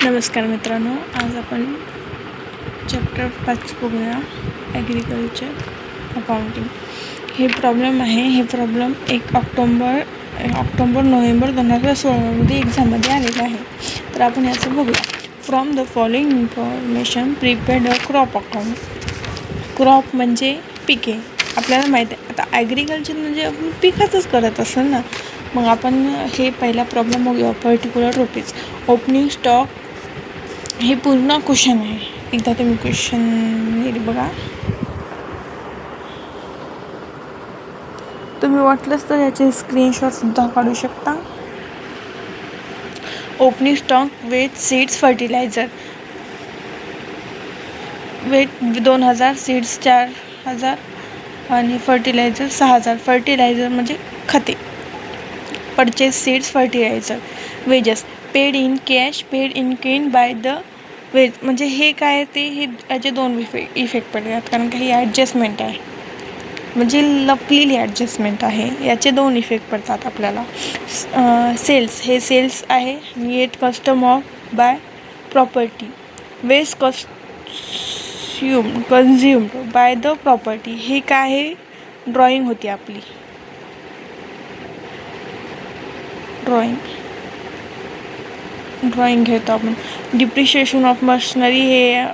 नमस्कार मित्रांनो, आज आपण चॅप्टर 5 बघूया, ॲग्रिकल्चर अकाउंटिंग. हे प्रॉब्लेम आहे. हे प्रॉब्लेम 1 ऑक्टोबर-नोव्हेंबर 2016मध्ये एक्झाममध्ये आलेला आहे. तर आपण याचं बघूया. From the following information prepared a crop account. Crop म्हणजे पिके. आपल्याला माहीत आहे, आता ॲग्रिकल्चर म्हणजे आपण पिकाचंच करत असेल ना. मग आपण हे पहिला प्रॉब्लेम बघूया. Particular rupees opening stock. हे पूर्ण क्वेश्चन आहे. एकदा तुम्ही क्वेश्चन नीट बघा. तुम्ही वाटलंच तर याचे स्क्रीनशॉटसुद्धा काढू शकता. Opening stock wheat seeds fertilizer. Wheat 2000, seeds 4000 आणि फर्टिलायझर 6000. फर्टिलायझर म्हणजे खते. Purchase seeds fertilizer. Wages paid in cash, paid in kind by the wage. म्हणजे हे काय ते हे याचे 2 इफेक्ट पडतात, कारण काही ॲडजस्टमेंट आहे, म्हणजे लपलेली ॲडजस्टमेंट आहे. याचे 2 इफेक्ट पडतात आपल्याला. सेल्स, हे सेल्स आहे. Yet custom of by property. Waste consumed by the property. हे काय आहे, ड्रॉइंग होती आपली. ड्रॉइंग घेतो आपण. डिप्रिशिएशन ऑफ मशिनरी हे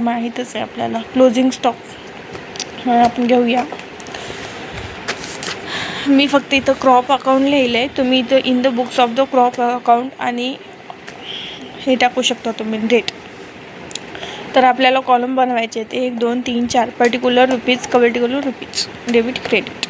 माहीतच आहे आपल्याला. क्लोजिंग स्टॉक आपण घेऊया. मी फक्त इथं क्रॉप अकाउंट लिहिलं आहे. तुम्ही इथं in the books of the crop account आणि हे टाकू शकता तुम्ही डेट. तर आपल्याला कॉलम बनवायचे आहेत 1, 2, 3, 4. Particular rupees, particular rupees, debit, credit.